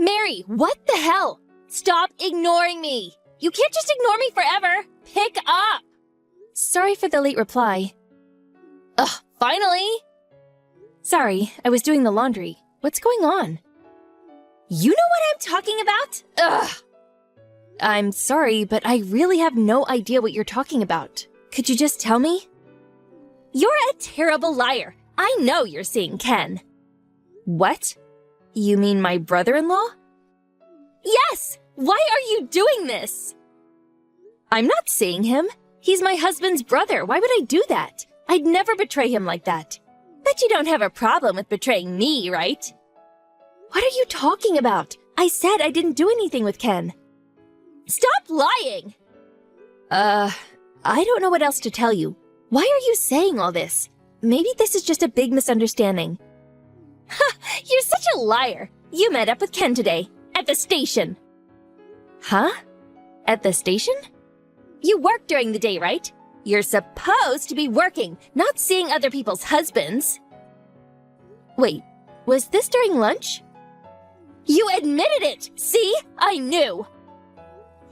Mary, what the hell? Stop ignoring me! You can't just ignore me forever! Pick up! Sorry for the late reply. Ugh, finally! Sorry, I was doing the laundry. What's going on? You know what I'm talking about? Ugh! I'm sorry, but I really have no idea what you're talking about. Could you just tell me? You're a terrible liar. I know you're seeing Ken. What? You mean my brother-in-law? Yes! Why are you doing this? I'm not seeing him. He's my husband's brother. Why would I do that? I'd never betray him like that. But you don't have a problem with betraying me, right? What are you talking about? I said I didn't do anything with Ken. Stop lying! I don't know what else to tell you. Why are you saying all this? Maybe this is just a big misunderstanding. Ha! You're such a liar! You met up with Ken today, at the station. Huh? At the station? You work during the day, right? You're supposed to be working, not seeing other people's husbands. Wait, was this during lunch? You admitted it! See? I knew!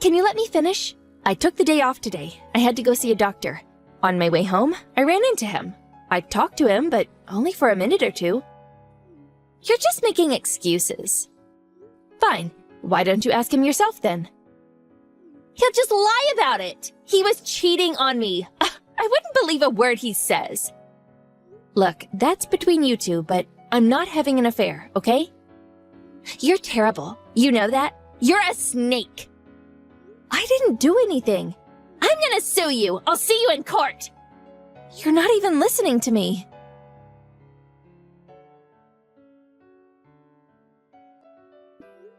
Can you let me finish? I took the day off today. I had to go see a doctor. On my way home, I ran into him. I talked to him, but only for a minute or two. You're just making excuses. Fine. Why don't you ask him yourself then? He'll just lie about it. He was cheating on me. I wouldn't believe a word he says. Look, that's between you two, but I'm not having an affair, okay? You're terrible. You know that? You're a snake. I didn't do anything. I'm gonna sue you. I'll see you in court. You're not even listening to me.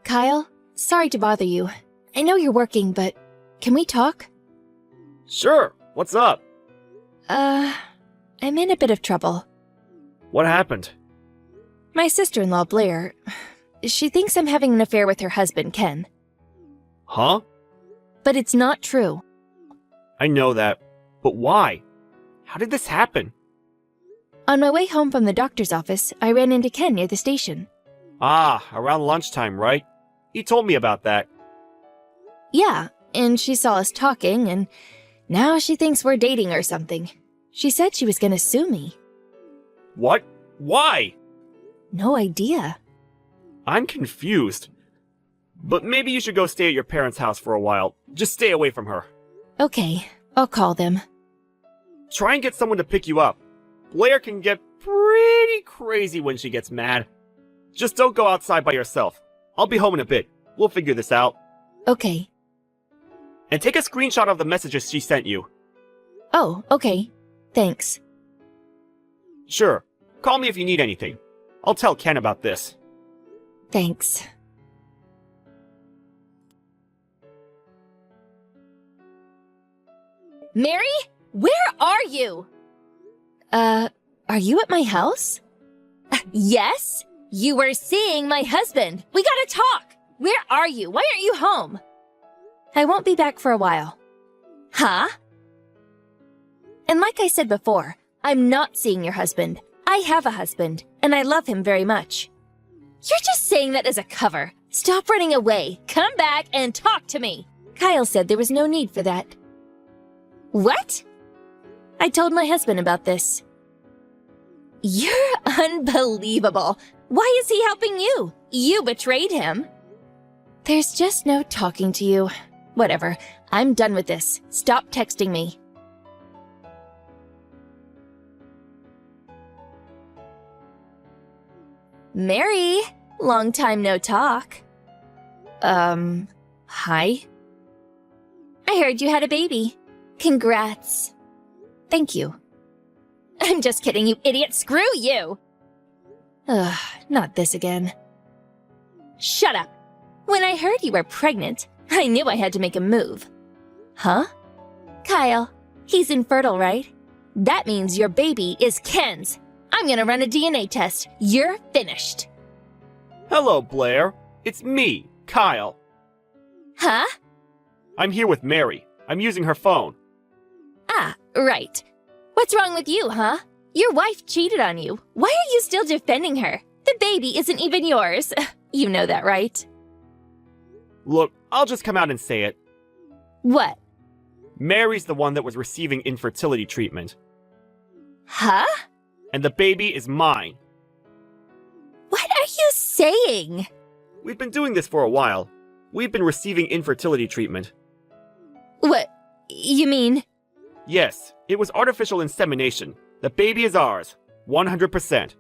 Kyle, sorry to bother you. I know you're working, but can we talk? Sure, what's up? I'm in a bit of trouble. What happened? My sister-in-law, Blair, she thinks I'm having an affair with her husband, Ken. Huh? But it's not true. I know that, but why? How did this happen? On my way home from the doctor's office, I ran into Ken near the station. Ah, around lunchtime, right? He told me about that. Yeah, and she saw us talking, and now she thinks we're dating or something. She said she was gonna sue me. What? Why? No idea. I'm confused. But maybe you should go stay at your parents' house for a while. Just stay away from her. Okay, I'll call them. Try and get someone to pick you up. Blair can get pretty crazy when she gets mad. Just don't go outside by yourself. I'll be home in a bit. We'll figure this out. Okay. And take a screenshot of the messages she sent you. Oh, okay. Thanks. Sure. Call me if you need anything. I'll tell Ken about this. Thanks. Mary? Where are you? Are you at my house? Yes? You were seeing my husband. We gotta talk. Where are you? Why aren't you home? I won't be back for a while. Huh? And like I said before, I'm not seeing your husband. I have a husband, and I love him very much. You're just saying that as a cover. Stop running away. Come back and talk to me. Kyle said there was no need for that. What? I told my husband about this. You're unbelievable. Why is he helping you? You betrayed him. There's just no talking to you. Whatever. I'm done with this. Stop texting me. Mary, long time no talk. Hi? I heard you had a baby. Congrats. Thank you. I'm just kidding, you idiot. Screw you. Ugh, not this again. Shut up. When I heard you were pregnant, I knew I had to make a move. Huh? Kyle, he's infertile, right? That means your baby is Ken's. I'm gonna run a DNA test. You're finished. Hello, Blair. It's me, Kyle. Huh? I'm here with Mary. I'm using her phone. Ah, right. What's wrong with you, huh? Your wife cheated on you. Why are you still defending her? The baby isn't even yours. You know that, right? Look, I'll just come out and say it. What? Mary's the one that was receiving infertility treatment. Huh? And the baby is mine. What are you saying? We've been doing this for a while. We've been receiving infertility treatment. What? You mean? Yes, it was artificial insemination. The baby is ours. 100%.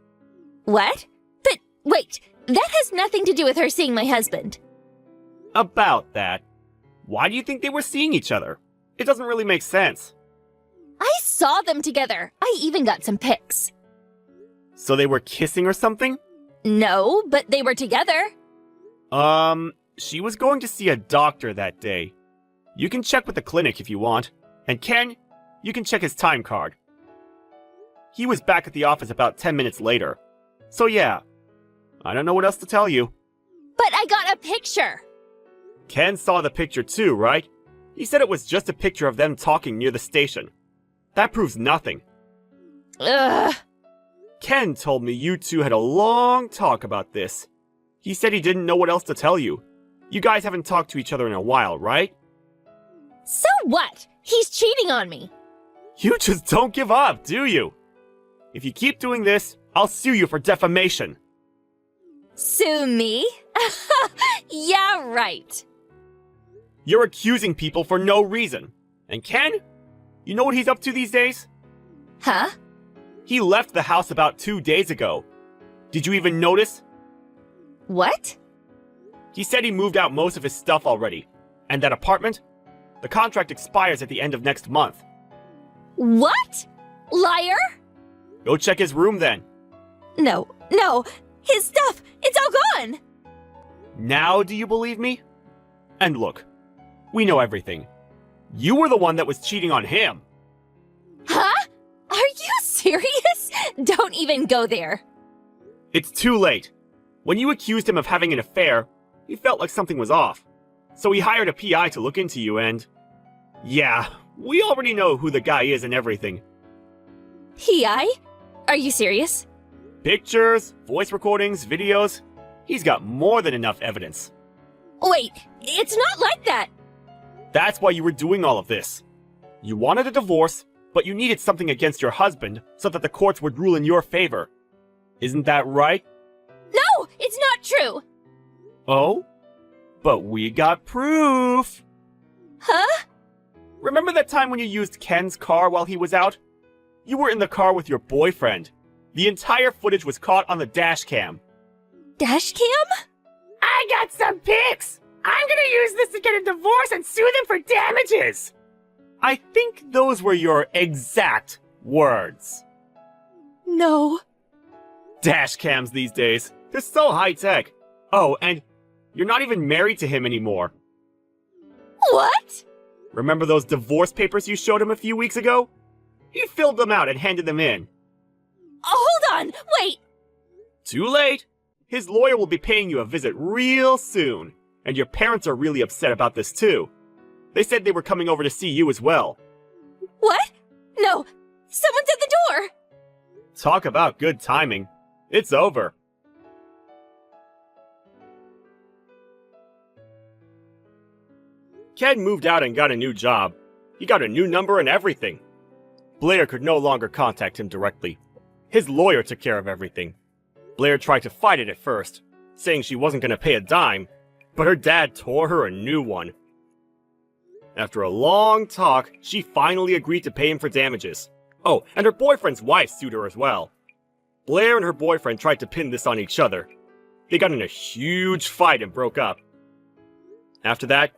What? But wait, that has nothing to do with her seeing my husband. About that. Why do you think they were seeing each other? It doesn't really make sense. I saw them together. I even got some pics. So they were kissing or something? No, but they were together. She was going to see a doctor that day. You can check with the clinic if you want. And Ken, you can check his time card. He was back at the office about 10 minutes later. So yeah, I don't know what else to tell you. But I got a picture. Ken saw the picture too, right? He said it was just a picture of them talking near the station. That proves nothing. Ugh. Ken told me you two had a long talk about this. He said he didn't know what else to tell you. You guys haven't talked to each other in a while, right? So what? He's cheating on me. You just don't give up, do you? If you keep doing this, I'll sue you for defamation. Sue me? Yeah, right. You're accusing people for no reason. And Ken? You know what he's up to these days? Huh? He left the house about 2 days ago. Did you even notice? What? He said he moved out most of his stuff already. And that apartment? The contract expires at the end of next month. What? Liar? Go check his room then. No. His stuff, it's all gone. Now do you believe me? And look, we know everything. You were the one that was cheating on him. Huh? Are you serious? Don't even go there. It's too late. When you accused him of having an affair, he felt like something was off. So he hired a PI to look into you and... Yeah, we already know who the guy is and everything. PI? Are you serious? Pictures, voice recordings, videos. He's got more than enough evidence. Wait, it's not like that. That's why you were doing all of this. You wanted a divorce, but you needed something against your husband so that the courts would rule in your favor. Isn't that right? No, it's not true. Oh? But we got proof! Huh? Remember that time when you used Ken's car while he was out? You were in the car with your boyfriend. The entire footage was caught on the dash cam. Dash cam? I got some pics! I'm gonna use this to get a divorce and sue them for damages! I think those were your exact words. No. Dash cams these days. They're so high-tech. Oh, and you're not even married to him anymore. What? Remember those divorce papers you showed him a few weeks ago? He filled them out and handed them in. Hold on, wait. Too late. His lawyer will be paying you a visit real soon. And your parents are really upset about this too. They said they were coming over to see you as well. What? No, someone's at the door. Talk about good timing. It's over. Ken moved out and got a new job. He got a new number and everything. Blair could no longer contact him directly. His lawyer took care of everything. Blair tried to fight it at first, saying she wasn't going to pay a dime, but her dad tore her a new one. After a long talk, she finally agreed to pay him for damages. Oh, and her boyfriend's wife sued her as well. Blair and her boyfriend tried to pin this on each other. They got in a huge fight and broke up. After that,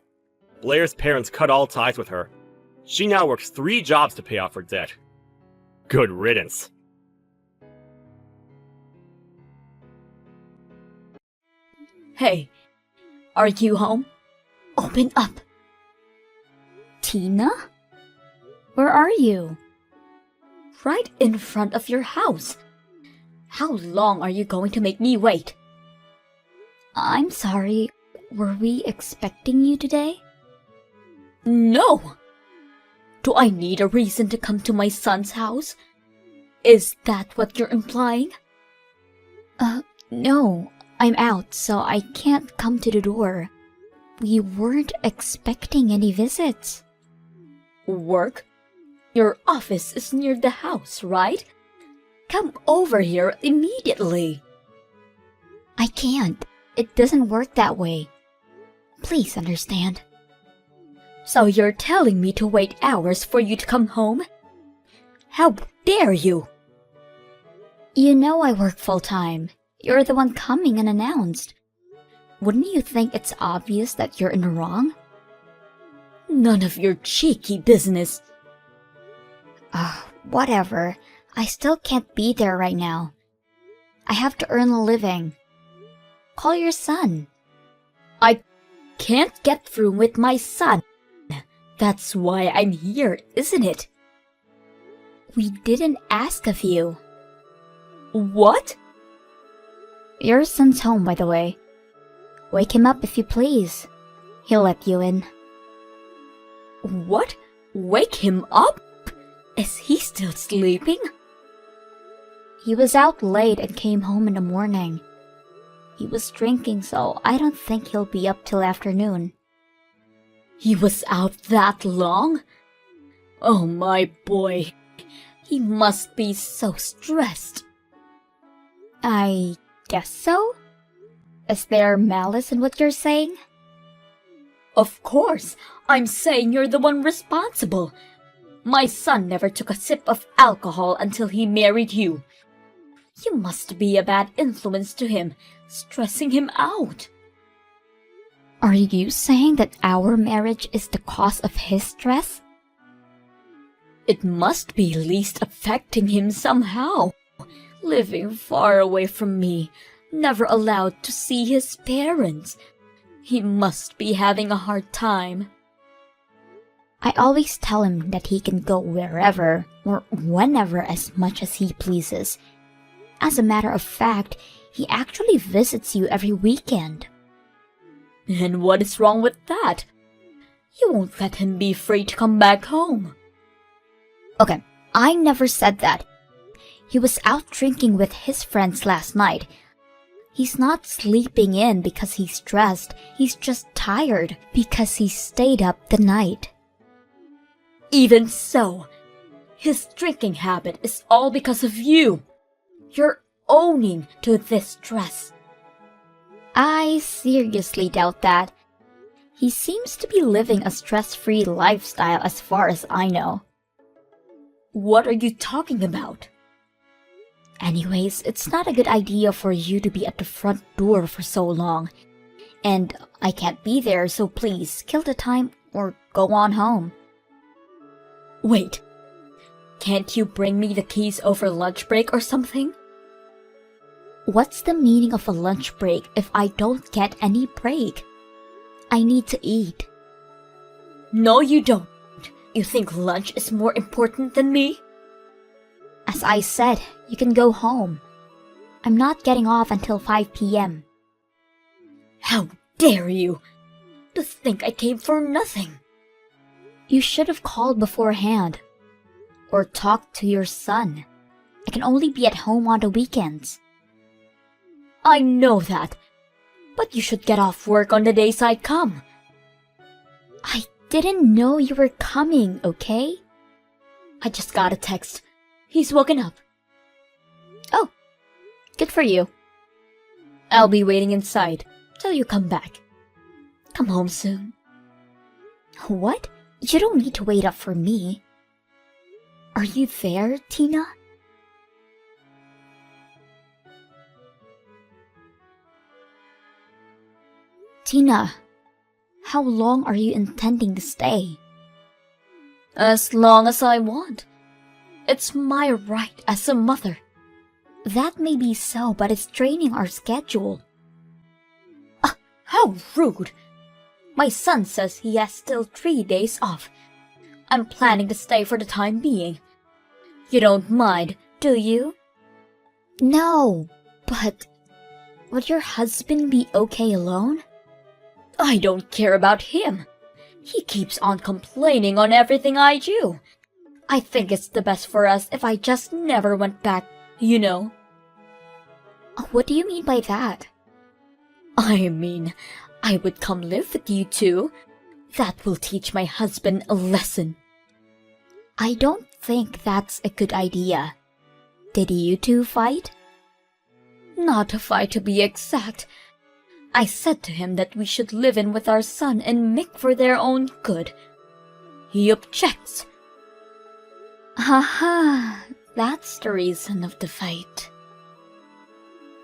Blair's parents cut all ties with her. She now works 3 jobs to pay off her debt. Good riddance. Hey, are you home? Open up. Tina? Where are you? Right in front of your house. How long are you going to make me wait? I'm sorry, were we expecting you today? No! Do I need a reason to come to my son's house? Is that what you're implying? No. I'm out, so I can't come to the door. We weren't expecting any visits. Work? Your office is near the house, right? Come over here immediately. I can't. It doesn't work that way. Please understand. So you're telling me to wait hours for you to come home? How dare you! You know I work full-time. You're the one coming unannounced. Wouldn't you think it's obvious that you're in the wrong? None of your cheeky business. Whatever. I still can't be there right now. I have to earn a living. Call your son. I can't get through with my son. That's why I'm here, isn't it? We didn't ask of you. What? Your son's home, by the way. Wake him up if you please. He'll let you in. What? Wake him up? Is he still sleeping? He was out late and came home in the morning. He was drinking, so I don't think he'll be up till afternoon. He was out that long? Oh, my boy. He must be so stressed. I guess so? Is there malice in what you're saying? Of course. I'm saying you're the one responsible. My son never took a sip of alcohol until he married you. You must be a bad influence to him, stressing him out. Are you saying that our marriage is the cause of his stress? It must be least affecting him somehow. Living far away from me, never allowed to see his parents. He must be having a hard time. I always tell him that he can go wherever or whenever as much as he pleases. As a matter of fact, he actually visits you every weekend. And what is wrong with that? You won't let him be free to come back home. Okay, I never said that. He was out drinking with his friends last night. He's not sleeping in because he's stressed. He's just tired because he stayed up the night. Even so, his drinking habit is all because of you. You're owning to this stress. I seriously doubt that. He seems to be living a stress-free lifestyle as far as I know. What are you talking about? Anyways, it's not a good idea for you to be at the front door for so long. And I can't be there, so please, kill the time or go on home. Wait, can't you bring me the keys over lunch break or something? What's the meaning of a lunch break if I don't get any break? I need to eat. No, you don't. You think lunch is more important than me? As I said, you can go home. I'm not getting off until 5 p.m. How dare you! To think I came for nothing. You should have called beforehand. Or talked to your son. I can only be at home on the weekends. I know that. But you should get off work on the days I come. I didn't know you were coming, okay? I just got a text. He's woken up. Oh, good for you. I'll be waiting inside till you come back. Come home soon. What? You don't need to wait up for me. Are you there, Tina? Tina, how long are you intending to stay? As long as I want. It's my right as a mother. That may be so, but it's draining our schedule. How rude! My son says he has still 3 days off. I'm planning to stay for the time being. You don't mind, do you? No, but would your husband be okay alone? I don't care about him. He keeps on complaining on everything I do. I think it's the best for us if I just never went back, you know. What do you mean by that? I mean, I would come live with you too. That will teach my husband a lesson. I don't think that's a good idea. Did you two fight? Not a fight to be exact. I said to him that we should live in with our son and make for their own good. He objects. Haha, that's the reason of the fight.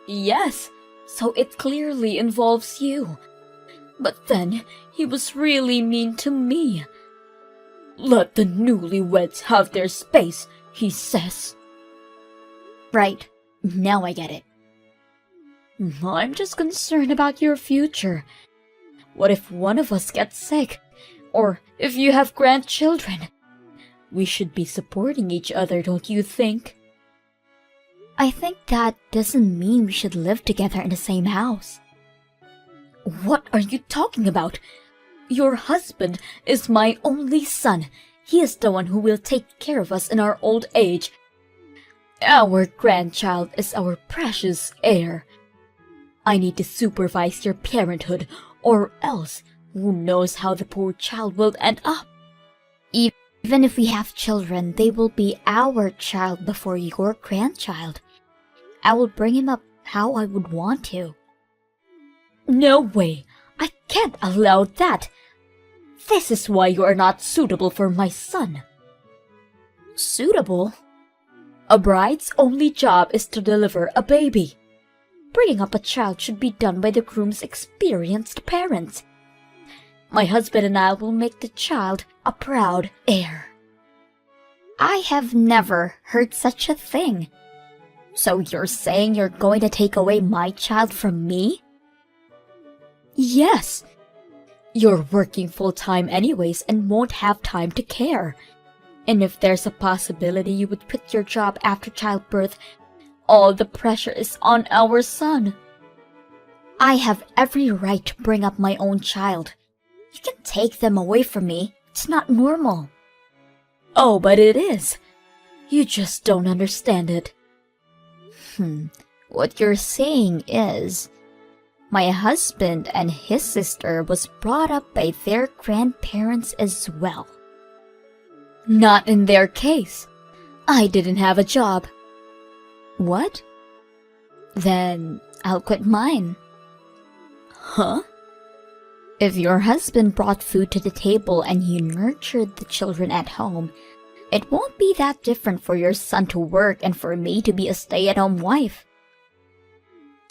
Yes, so it clearly involves you. But then he was really mean to me. Let the newlyweds have their space, he says. Right, now I get it. I'm just concerned about your future. What if one of us gets sick? Or if you have grandchildren? We should be supporting each other, don't you think? I think that doesn't mean we should live together in the same house. What are you talking about? Your husband is my only son. He is the one who will take care of us in our old age. Our grandchild is our precious heir. I need to supervise your parenthood, or else who knows how the poor child will end up. Even if we have children, they will be our child before your grandchild. I will bring him up how I would want to. No way! I can't allow that! This is why you are not suitable for my son. Suitable? A bride's only job is to deliver a baby. Bringing up a child should be done by the groom's experienced parents. My husband and I will make the child a proud heir. I have never heard such a thing. So you're saying you're going to take away my child from me? Yes. You're working full-time anyways and won't have time to care. And if there's a possibility you would quit your job after childbirth, all the pressure is on our son. I have every right to bring up my own child. You can take them away from me. It's not normal. Oh, but it is. You just don't understand it. What you're saying is, my husband and his sister was brought up by their grandparents as well. Not in their case. I didn't have a job. What? Then I'll quit mine. Huh? If your husband brought food to the table and you nurtured the children at home, it won't be that different for your son to work and for me to be a stay-at-home wife.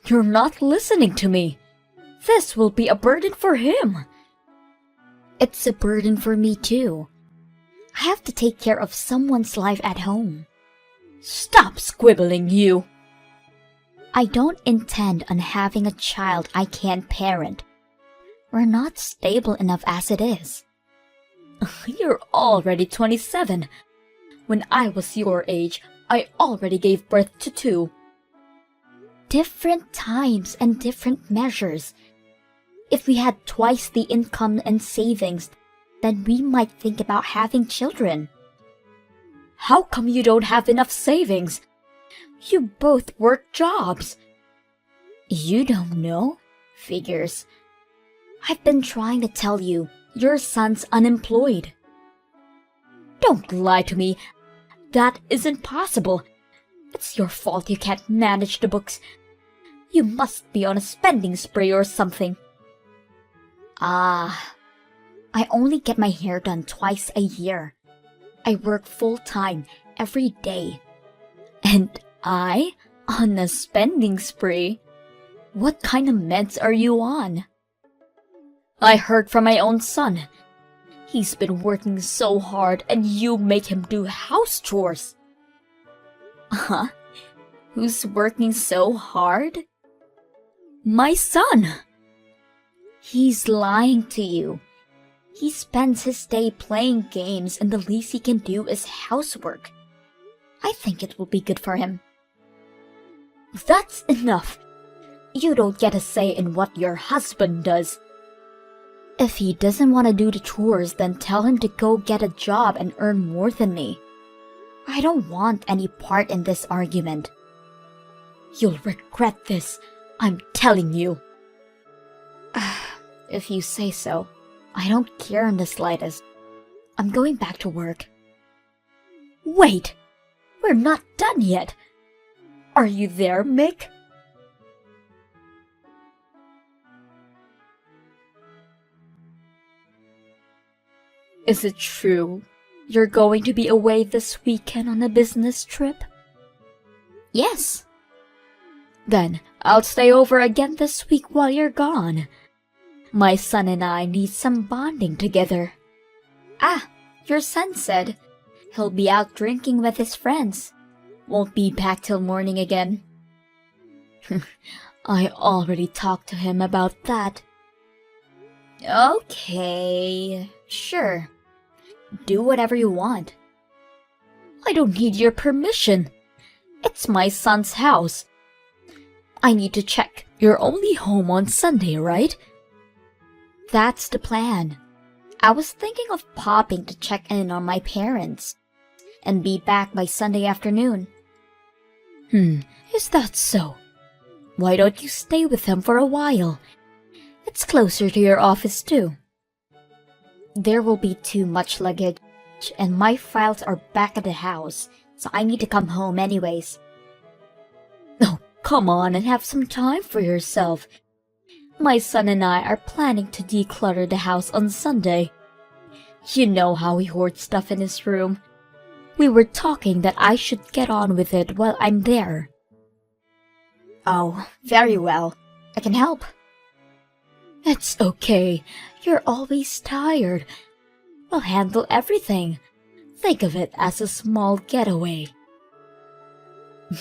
You're not listening to me. This will be a burden for him. It's a burden for me too. I have to take care of someone's life at home. Stop squibbling, you! I don't intend on having a child I can't parent. We're not stable enough as it is. You're already 27. When I was your age, I already gave birth to 2. Different times and different measures. If we had twice the income and savings, then we might think about having children. How come you don't have enough savings? You both work jobs. You don't know? Figures. I've been trying to tell you, your son's unemployed. Don't lie to me. That isn't possible. It's your fault you can't manage the books. You must be on a spending spree or something. I only get my hair done twice a year. I work full-time every day. And I? On a spending spree? What kind of meds are you on? I heard from my own son. He's been working so hard and you make him do house chores. Huh? Who's working so hard? My son! He's lying to you. He spends his day playing games and the least he can do is housework. I think it will be good for him. That's enough. You don't get a say in what your husband does. If he doesn't want to do the chores, then tell him to go get a job and earn more than me. I don't want any part in this argument. You'll regret this. I'm telling you. If you say so. I don't care in the slightest. I'm going back to work. Wait! We're not done yet! Are you there, Mick? Is it true you're going to be away this weekend on a business trip? Yes. Then I'll stay over again this week while you're gone. My son and I need some bonding together. Ah, your son said he'll be out drinking with his friends. Won't be back till morning again. I already talked to him about that. Okay, sure. Do whatever you want. I don't need your permission. It's my son's house. I need to check. You're only home on Sunday, right? That's the plan. I was thinking of popping to check in on my parents and be back by Sunday afternoon. Is that so? Why don't you stay with them for a while? It's closer to your office too. There will be too much luggage, and my files are back at the house, so I need to come home anyways. Oh, come on and have some time for yourself. My son and I are planning to declutter the house on Sunday. You know how he hoards stuff in his room. We were talking that I should get on with it while I'm there. Oh, very well. I can help. It's okay. You're always tired. We'll handle everything. Think of it as a small getaway.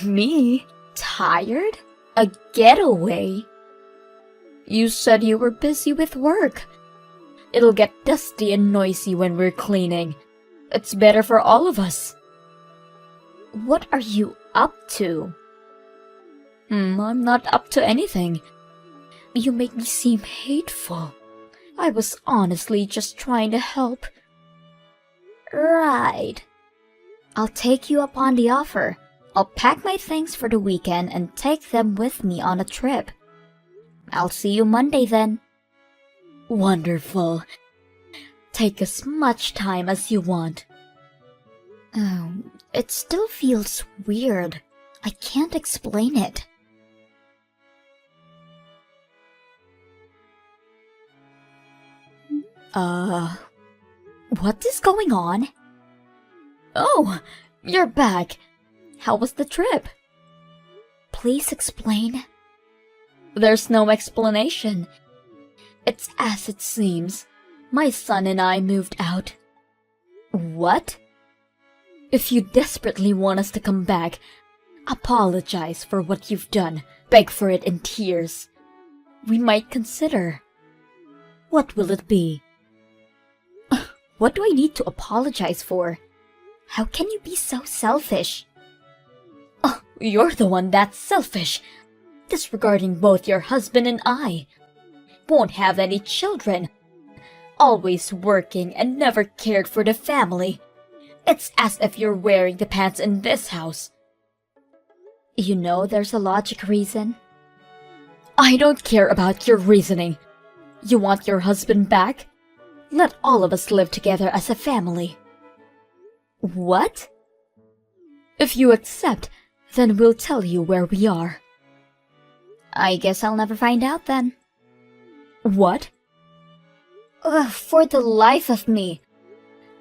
Me? Tired? A getaway? You said you were busy with work. It'll get dusty and noisy when we're cleaning. It's better for all of us. What are you up to? I'm not up to anything. You make me seem hateful. I was honestly just trying to help. Right. I'll take you up on the offer. I'll pack my things for the weekend and take them with me on a trip. I'll see you Monday then. Wonderful. Take as much time as you want. It still feels weird. I can't explain it. What is going on? Oh, you're back. How was the trip? Please explain. There's no explanation. It's as it seems. My son and I moved out. What? If you desperately want us to come back, apologize for what you've done, beg for it in tears. We might consider. What will it be? What do I need to apologize for? How can you be so selfish? Oh, you're the one that's selfish, disregarding both your husband and I. Won't have any children. Always working and never cared for the family. It's as if you're wearing the pants in this house. You know there's a logic reason. I don't care about your reasoning. You want your husband back? Let all of us live together as a family. What? If you accept, then we'll tell you where we are. I guess I'll never find out then. What? For the life of me,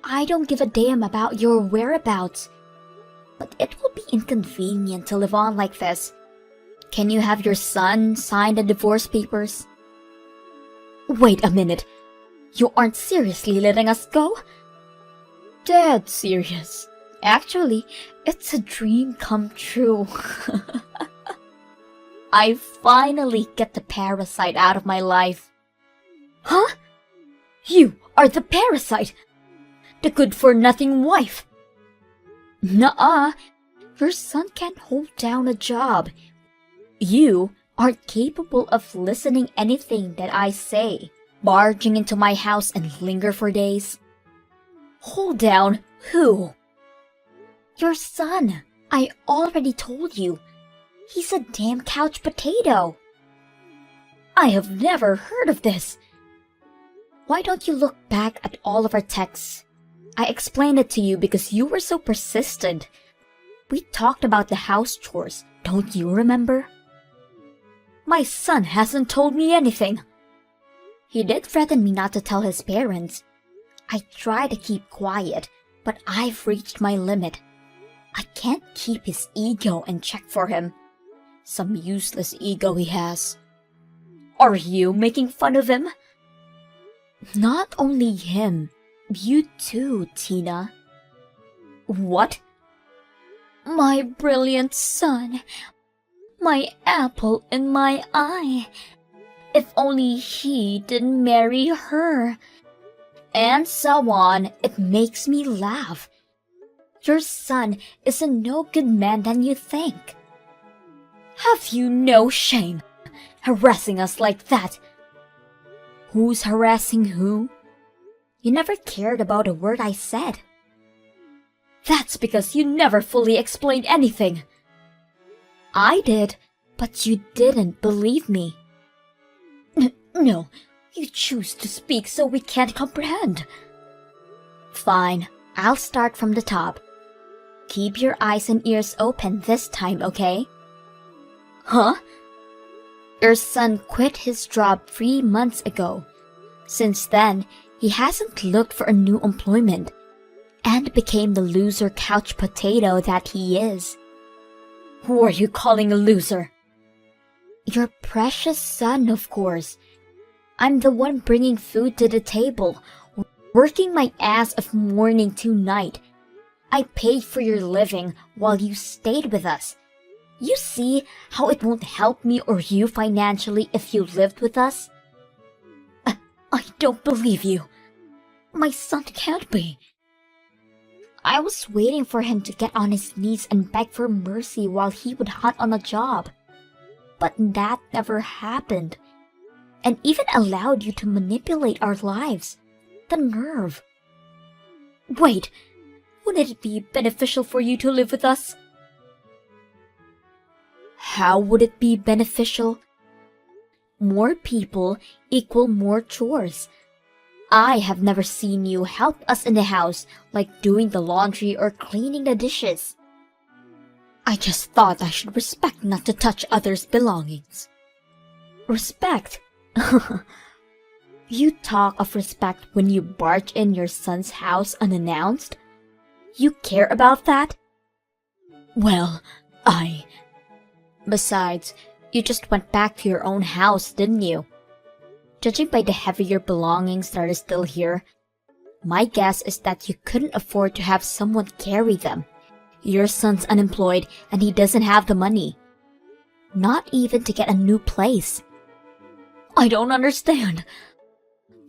I don't give a damn about your whereabouts. But it will be inconvenient to live on like this. Can you have your son sign the divorce papers? Wait a minute. You aren't seriously letting us go? Dead serious. Actually, it's a dream come true. I finally get the parasite out of my life. Huh? You are the parasite! The good-for-nothing wife! Nuh-uh. Your son can't hold down a job. You aren't capable of listening anything that I say. Barging into my house and linger for days. Hold down who? Your son. I already told you. He's a damn couch potato. I have never heard of this. Why don't you look back at all of our texts? I explained it to you because you were so persistent. We talked about the house chores, don't you remember? My son hasn't told me anything. He did threaten me not to tell his parents. I try to keep quiet, but I've reached my limit. I can't keep his ego in check for him. Some useless ego he has. Are you making fun of him? Not only him, you too, Tina. What? My brilliant son. My apple in my eye. If only he didn't marry her. And so on, it makes me laugh. Your son is a no good man than you think. Have you no shame, harassing us like that? Who's harassing who? You never cared about a word I said. That's because you never fully explained anything. I did, but you didn't believe me. No, you choose to speak so we can't comprehend. Fine, I'll start from the top. Keep your eyes and ears open this time, okay? Huh? Your son quit his job 3 months ago. Since then, he hasn't looked for a new employment and became the loser couch potato that he is. Who are you calling a loser? Your precious son, of course. I'm the one bringing food to the table, working my ass off morning to night. I paid for your living while you stayed with us. You see how it won't help me or you financially if you lived with us? I don't believe you. My son can't be. I was waiting for him to get on his knees and beg for mercy while he would hunt on a job. But that never happened. And even allowed you to manipulate our lives. The nerve. Wait, wouldn't it be beneficial for you to live with us? How would it be beneficial? More people equal more chores. I have never seen you help us in the house, like doing the laundry or cleaning the dishes. I just thought I should respect not to touch others' belongings. Respect? You talk of respect when you barge in your son's house unannounced? You care about that? Well, Besides, you just went back to your own house, didn't you? Judging by the heavier belongings that are still here, my guess is that you couldn't afford to have someone carry them. Your son's unemployed and he doesn't have the money. Not even to get a new place. I don't understand.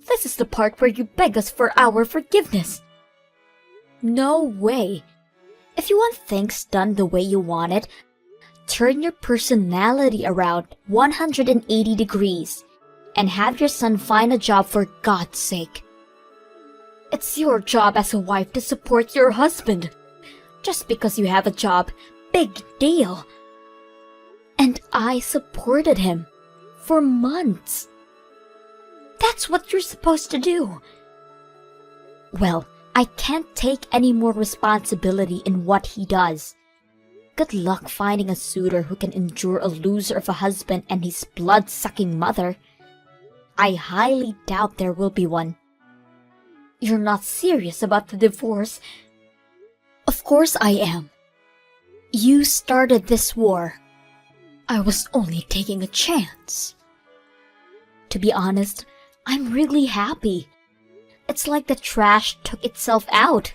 This is the part where you beg us for our forgiveness. No way. If you want things done the way you want it, turn your personality around 180 degrees and have your son find a job for God's sake. It's your job as a wife to support your husband. Just because you have a job, big deal. And I supported him for months. That's what you're supposed to do. Well, I can't take any more responsibility in what he does. Good luck finding a suitor who can endure a loser of a husband and his blood-sucking mother. I highly doubt there will be one. You're not serious about the divorce? Of course I am. You started this war. I was only taking a chance. To be honest, I'm really happy. It's like the trash took itself out.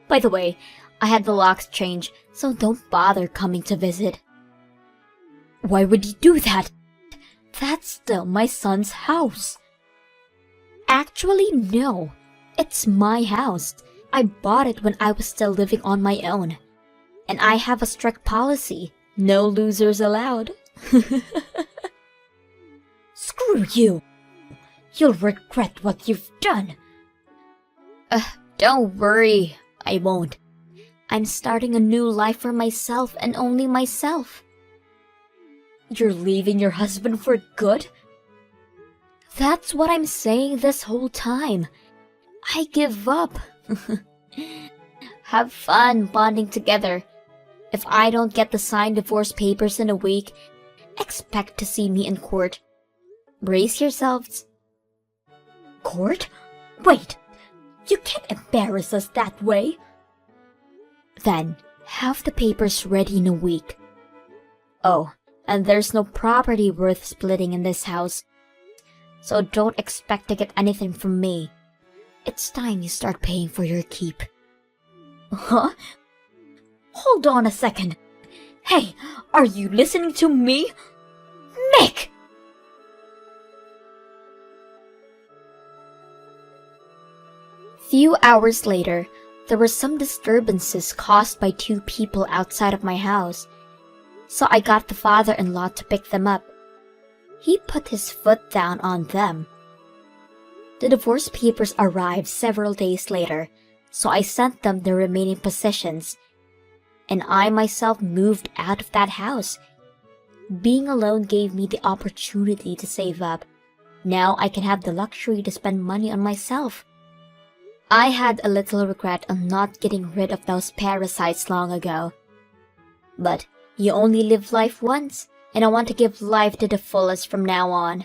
By the way, I had the locks changed, so don't bother coming to visit. Why would you do that? That's still my son's house. Actually, no. It's my house. I bought it when I was still living on my own. And I have a strict policy. No losers allowed. Screw you. You'll regret what you've done. Don't worry. I won't. I'm starting a new life for myself and only myself. You're leaving your husband for good? That's what I'm saying this whole time. I give up. Have fun bonding together. If I don't get the signed divorce papers in a week, expect to see me in court. Brace yourselves. Court? Wait, you can't embarrass us that way. Then, have the papers ready in a week. Oh, and there's no property worth splitting in this house. So don't expect to get anything from me. It's time you start paying for your keep. Huh? Hold on a second. Hey, are you listening to me? Mick! Few hours later, there were some disturbances caused by two people outside of my house. So I got the father-in-law to pick them up. He put his foot down on them. The divorce papers arrived several days later, so I sent them the remaining possessions, and I myself moved out of that house. Being alone gave me the opportunity to save up. Now I can have the luxury to spend money on myself. I had a little regret on not getting rid of those parasites long ago. But you only live life once, and I want to give life to the fullest from now on.